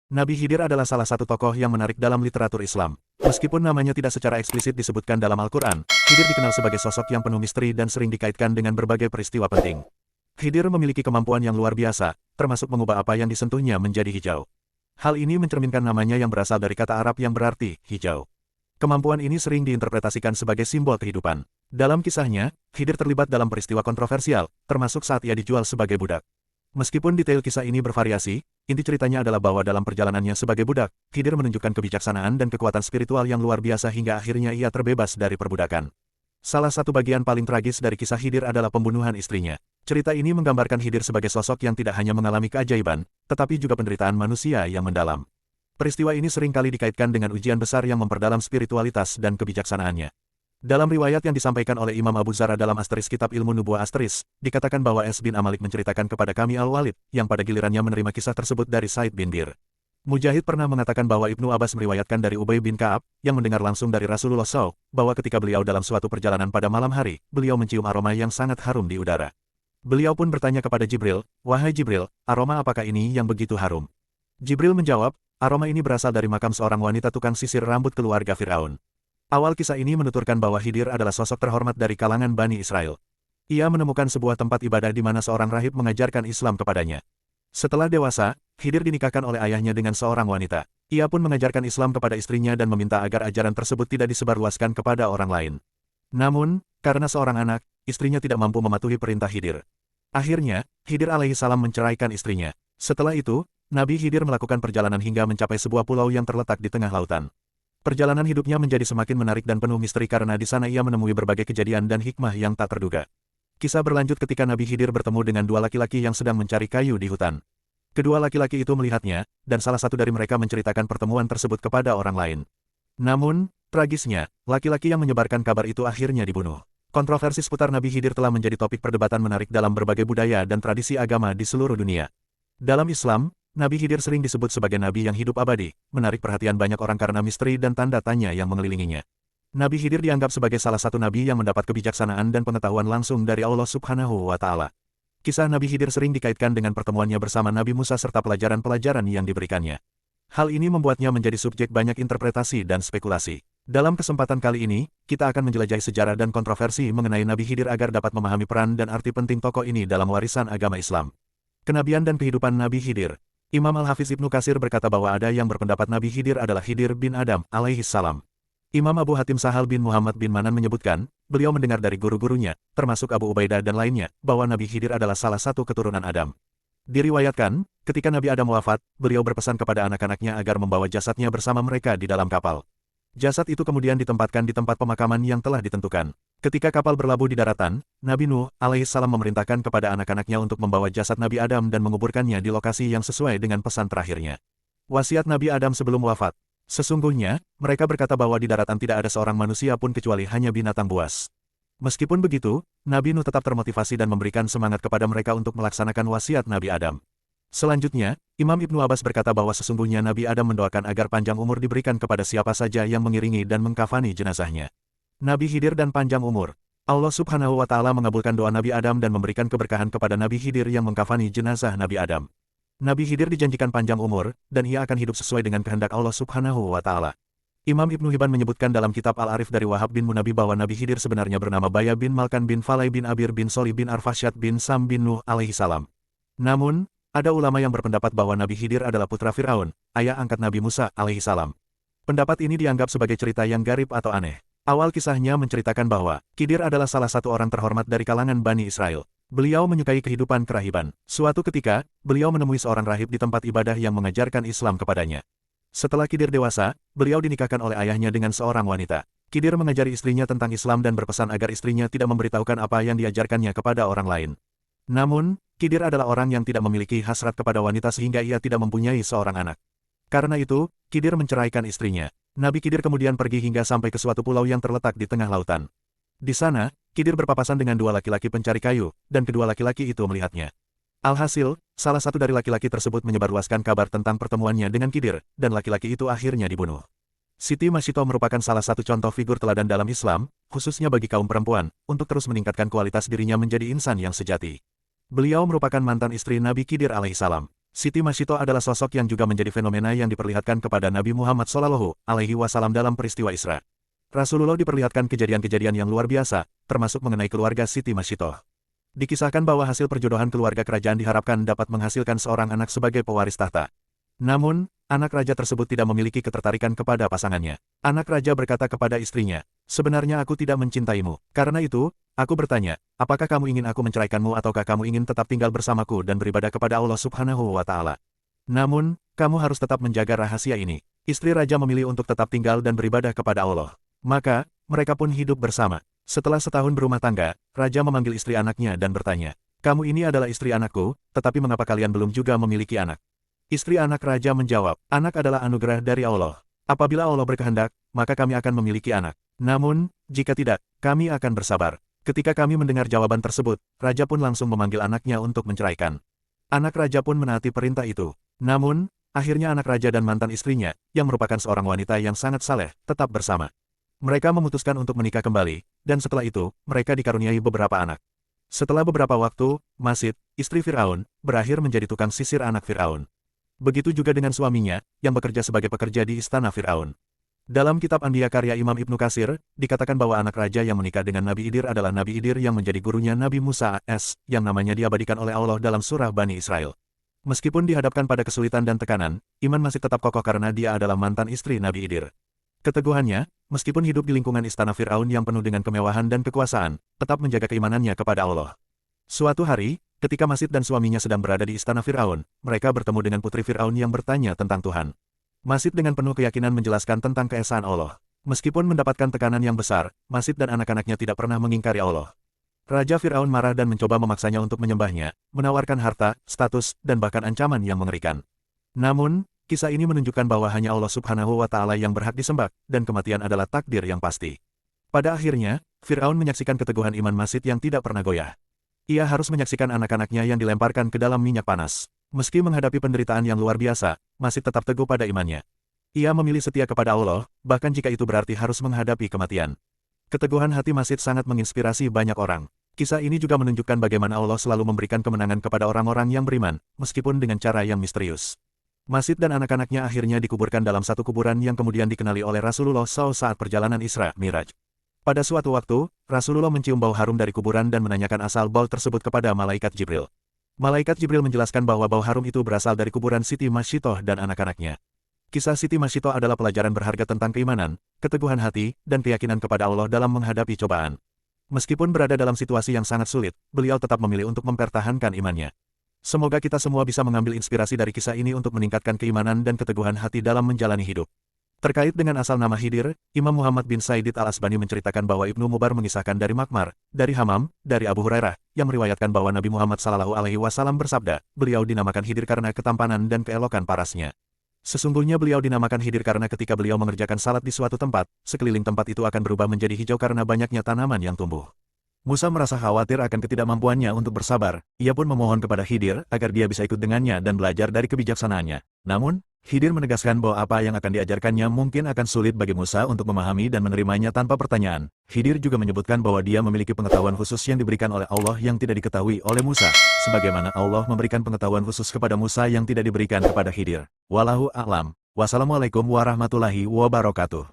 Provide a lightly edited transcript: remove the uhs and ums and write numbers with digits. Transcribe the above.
Nabi Khidir adalah salah satu tokoh yang menarik dalam literatur Islam. Meskipun namanya tidak secara eksplisit disebutkan dalam Al-Quran, Khidir dikenal sebagai sosok yang penuh misteri dan sering dikaitkan dengan berbagai peristiwa penting. Khidir memiliki kemampuan yang luar biasa, termasuk mengubah apa yang disentuhnya menjadi hijau. Hal ini mencerminkan namanya yang berasal dari kata Arab yang berarti hijau. Kemampuan ini sering diinterpretasikan sebagai simbol kehidupan. Dalam kisahnya, Khidir terlibat dalam peristiwa kontroversial, termasuk saat ia dijual sebagai budak. Meskipun detail kisah ini bervariasi, inti ceritanya adalah bahwa dalam perjalanannya sebagai budak, Khidir menunjukkan kebijaksanaan dan kekuatan spiritual yang luar biasa hingga akhirnya ia terbebas dari perbudakan. Salah satu bagian paling tragis dari kisah Khidir adalah pembunuhan istrinya. Cerita ini menggambarkan Khidir sebagai sosok yang tidak hanya mengalami keajaiban, tetapi juga penderitaan manusia yang mendalam. Peristiwa ini seringkali dikaitkan dengan ujian besar yang memperdalam spiritualitas dan kebijaksanaannya. Dalam riwayat yang disampaikan oleh Imam Abu Zara dalam Asteris Kitab Ilmu Nubuwah Asteris, dikatakan bahwa S bin Amalik menceritakan kepada kami Al-Walid, yang pada gilirannya menerima kisah tersebut dari Said bin Bir. Mujahid pernah mengatakan bahwa Ibnu Abbas meriwayatkan dari Ubay bin Ka'ab, yang mendengar langsung dari Rasulullah SAW, bahwa ketika beliau dalam suatu perjalanan pada malam hari, beliau mencium aroma yang sangat harum di udara. Beliau pun bertanya kepada Jibril, "Wahai Jibril, aroma apakah ini yang begitu harum?" Jibril menjawab, "Aroma ini berasal dari makam seorang wanita tukang sisir rambut keluarga Fir'aun." Awal kisah ini menuturkan bahwa Khidir adalah sosok terhormat dari kalangan Bani Israel. Ia menemukan sebuah tempat ibadah di mana seorang rahib mengajarkan Islam kepadanya. Setelah dewasa, Khidir dinikahkan oleh ayahnya dengan seorang wanita. Ia pun mengajarkan Islam kepada istrinya dan meminta agar ajaran tersebut tidak disebarluaskan kepada orang lain. Namun, karena seorang anak, istrinya tidak mampu mematuhi perintah Khidir. Akhirnya, Khidir alaihissalam menceraikan istrinya. Setelah itu, Nabi Khidir melakukan perjalanan hingga mencapai sebuah pulau yang terletak di tengah lautan. Perjalanan hidupnya menjadi semakin menarik dan penuh misteri karena di sana ia menemui berbagai kejadian dan hikmah yang tak terduga. Kisah berlanjut ketika Nabi Khidir bertemu dengan dua laki-laki yang sedang mencari kayu di hutan. Kedua laki-laki itu melihatnya, dan salah satu dari mereka menceritakan pertemuan tersebut kepada orang lain. Namun, tragisnya, laki-laki yang menyebarkan kabar itu akhirnya dibunuh. Kontroversi seputar Nabi Khidir telah menjadi topik perdebatan menarik dalam berbagai budaya dan tradisi agama di seluruh dunia. Dalam Islam, Nabi Khidir sering disebut sebagai nabi yang hidup abadi, menarik perhatian banyak orang karena misteri dan tanda tanya yang mengelilinginya. Nabi Khidir dianggap sebagai salah satu nabi yang mendapat kebijaksanaan dan pengetahuan langsung dari Allah Subhanahu wa Ta'ala. Kisah Nabi Khidir sering dikaitkan dengan pertemuannya bersama Nabi Musa serta pelajaran-pelajaran yang diberikannya. Hal ini membuatnya menjadi subjek banyak interpretasi dan spekulasi. Dalam kesempatan kali ini, kita akan menjelajahi sejarah dan kontroversi mengenai Nabi Khidir agar dapat memahami peran dan arti penting tokoh ini dalam warisan agama Islam. Kenabian dan kehidupan Nabi Khidir. Imam Al-Hafiz Ibnu Katsir berkata bahwa ada yang berpendapat Nabi Khidir adalah Khidir bin Adam, alaihissalam. Imam Abu Hatim Sahal bin Muhammad bin Manan menyebutkan, beliau mendengar dari guru-gurunya, termasuk Abu Ubaidah dan lainnya, bahwa Nabi Khidir adalah salah satu keturunan Adam. Diriwayatkan, ketika Nabi Adam wafat, beliau berpesan kepada anak-anaknya agar membawa jasadnya bersama mereka di dalam kapal. Jasad itu kemudian ditempatkan di tempat pemakaman yang telah ditentukan. Ketika kapal berlabuh di daratan, Nabi Nuh alaihissalam memerintahkan kepada anak-anaknya untuk membawa jasad Nabi Adam dan menguburkannya di lokasi yang sesuai dengan pesan terakhirnya. Wasiat Nabi Adam sebelum wafat. Sesungguhnya, mereka berkata bahwa di daratan tidak ada seorang manusia pun kecuali hanya binatang buas. Meskipun begitu, Nabi Nuh tetap termotivasi dan memberikan semangat kepada mereka untuk melaksanakan wasiat Nabi Adam. Selanjutnya, Imam Ibnu Abbas berkata bahwa sesungguhnya Nabi Adam mendoakan agar panjang umur diberikan kepada siapa saja yang mengiringi dan mengkafani jenazahnya. Nabi Khidir dan panjang umur. Allah Subhanahu wa Ta'ala mengabulkan doa Nabi Adam dan memberikan keberkahan kepada Nabi Khidir yang mengkafani jenazah Nabi Adam. Nabi Khidir dijanjikan panjang umur, dan ia akan hidup sesuai dengan kehendak Allah Subhanahu wa Ta'ala. Imam Ibnu Hibban menyebutkan dalam kitab Al-Arif dari Wahab bin Munabi bahwa Nabi Khidir sebenarnya bernama Baya bin Malkan bin Falai bin Abir bin Soli bin Arfasyad bin Sam bin Nuh alaihissalam. Namun, ada ulama yang berpendapat bahwa Nabi Khidir adalah putra Fir'aun, ayah angkat Nabi Musa alaihissalam. Pendapat ini dianggap sebagai cerita yang garib atau aneh. Awal kisahnya menceritakan bahwa Khidir adalah salah satu orang terhormat dari kalangan Bani Israel. Beliau menyukai kehidupan kerahiban. Suatu ketika, beliau menemui seorang rahib di tempat ibadah yang mengajarkan Islam kepadanya. Setelah Khidir dewasa, beliau dinikahkan oleh ayahnya dengan seorang wanita. Khidir mengajari istrinya tentang Islam dan berpesan agar istrinya tidak memberitahukan apa yang diajarkannya kepada orang lain. Namun, Khidir adalah orang yang tidak memiliki hasrat kepada wanita sehingga ia tidak mempunyai seorang anak. Karena itu, Khidir menceraikan istrinya. Nabi Khidir kemudian pergi hingga sampai ke suatu pulau yang terletak di tengah lautan. Di sana, Khidir berpapasan dengan dua laki-laki pencari kayu, dan kedua laki-laki itu melihatnya. Alhasil, salah satu dari laki-laki tersebut menyebarluaskan kabar tentang pertemuannya dengan Khidir, dan laki-laki itu akhirnya dibunuh. Siti Masyito merupakan salah satu contoh figur teladan dalam Islam, khususnya bagi kaum perempuan, untuk terus meningkatkan kualitas dirinya menjadi insan yang sejati. Beliau merupakan mantan istri Nabi Khidir alaihissalam. Siti Masyito adalah sosok yang juga menjadi fenomena yang diperlihatkan kepada Nabi Muhammad SAW dalam peristiwa Isra. Rasulullah diperlihatkan kejadian-kejadian yang luar biasa, termasuk mengenai keluarga Siti Masyito. Dikisahkan bahwa hasil perjodohan keluarga kerajaan diharapkan dapat menghasilkan seorang anak sebagai pewaris tahta. Namun, anak raja tersebut tidak memiliki ketertarikan kepada pasangannya. Anak raja berkata kepada istrinya, "Sebenarnya aku tidak mencintaimu. Karena itu, aku bertanya, apakah kamu ingin aku menceraikanmu ataukah kamu ingin tetap tinggal bersamaku dan beribadah kepada Allah Subhanahu wa Ta'ala? Namun, kamu harus tetap menjaga rahasia ini." Istri raja memilih untuk tetap tinggal dan beribadah kepada Allah. Maka, mereka pun hidup bersama. Setelah setahun berumah tangga, raja memanggil istri anaknya dan bertanya, "Kamu ini adalah istri anakku, tetapi mengapa kalian belum juga memiliki anak?" Istri anak raja menjawab, "Anak adalah anugerah dari Allah. Apabila Allah berkehendak, maka kami akan memiliki anak. Namun, jika tidak, kami akan bersabar." Ketika kami mendengar jawaban tersebut, raja pun langsung memanggil anaknya untuk menceraikan. Anak raja pun menaati perintah itu. Namun, akhirnya anak raja dan mantan istrinya, yang merupakan seorang wanita yang sangat saleh, tetap bersama. Mereka memutuskan untuk menikah kembali, dan setelah itu, mereka dikaruniai beberapa anak. Setelah beberapa waktu, Masid, istri Fir'aun, berakhir menjadi tukang sisir anak Fir'aun. Begitu juga dengan suaminya, yang bekerja sebagai pekerja di istana Fir'aun. Dalam kitab Anbiya karya Imam Ibnu Katsir, dikatakan bahwa anak raja yang menikah dengan Nabi Khidir adalah Nabi Khidir yang menjadi gurunya Nabi Musa AS, yang namanya diabadikan oleh Allah dalam surah Bani Israel. Meskipun dihadapkan pada kesulitan dan tekanan, iman masih tetap kokoh karena dia adalah mantan istri Nabi Khidir. Keteguhannya, meskipun hidup di lingkungan istana Fir'aun yang penuh dengan kemewahan dan kekuasaan, tetap menjaga keimanannya kepada Allah. Suatu hari, ketika Masid dan suaminya sedang berada di istana Fir'aun, mereka bertemu dengan putri Fir'aun yang bertanya tentang Tuhan. Masid dengan penuh keyakinan menjelaskan tentang keesaan Allah. Meskipun mendapatkan tekanan yang besar, Masid dan anak-anaknya tidak pernah mengingkari Allah. Raja Fir'aun marah dan mencoba memaksanya untuk menyembahnya, menawarkan harta, status, dan bahkan ancaman yang mengerikan. Namun, kisah ini menunjukkan bahwa hanya Allah Subhanahu wa Ta'ala yang berhak disembah, dan kematian adalah takdir yang pasti. Pada akhirnya, Fir'aun menyaksikan keteguhan iman Masid yang tidak pernah goyah. Ia harus menyaksikan anak-anaknya yang dilemparkan ke dalam minyak panas. Meski menghadapi penderitaan yang luar biasa, Masid tetap teguh pada imannya. Ia memilih setia kepada Allah, bahkan jika itu berarti harus menghadapi kematian. Keteguhan hati Masid sangat menginspirasi banyak orang. Kisah ini juga menunjukkan bagaimana Allah selalu memberikan kemenangan kepada orang-orang yang beriman, meskipun dengan cara yang misterius. Masid dan anak-anaknya akhirnya dikuburkan dalam satu kuburan yang kemudian dikenali oleh Rasulullah SAW saat perjalanan Isra Miraj. Pada suatu waktu, Rasulullah mencium bau harum dari kuburan dan menanyakan asal bau tersebut kepada Malaikat Jibril. Malaikat Jibril menjelaskan bahwa bau harum itu berasal dari kuburan Siti Masyitoh dan anak-anaknya. Kisah Siti Masyitoh adalah pelajaran berharga tentang keimanan, keteguhan hati, dan keyakinan kepada Allah dalam menghadapi cobaan. Meskipun berada dalam situasi yang sangat sulit, beliau tetap memilih untuk mempertahankan imannya. Semoga kita semua bisa mengambil inspirasi dari kisah ini untuk meningkatkan keimanan dan keteguhan hati dalam menjalani hidup. Terkait dengan asal nama Khidir, Imam Muhammad bin Saidid al-Asbani menceritakan bahwa Ibnu Mubar mengisahkan dari Makmar, dari Hamam, dari Abu Hurairah, yang meriwayatkan bahwa Nabi Muhammad SAW bersabda, beliau dinamakan Khidir karena ketampanan dan keelokan parasnya. Sesungguhnya beliau dinamakan Khidir karena ketika beliau mengerjakan salat di suatu tempat, sekeliling tempat itu akan berubah menjadi hijau karena banyaknya tanaman yang tumbuh. Musa merasa khawatir akan ketidakmampuannya untuk bersabar, ia pun memohon kepada Khidir agar dia bisa ikut dengannya dan belajar dari kebijaksanaannya. Namun, Khidir menegaskan bahwa apa yang akan diajarkannya mungkin akan sulit bagi Musa untuk memahami dan menerimanya tanpa pertanyaan. Khidir juga menyebutkan bahwa dia memiliki pengetahuan khusus yang diberikan oleh Allah yang tidak diketahui oleh Musa, sebagaimana Allah memberikan pengetahuan khusus kepada Musa yang tidak diberikan kepada Khidir. Wallahu a'lam. Wassalamualaikum warahmatullahi wabarakatuh.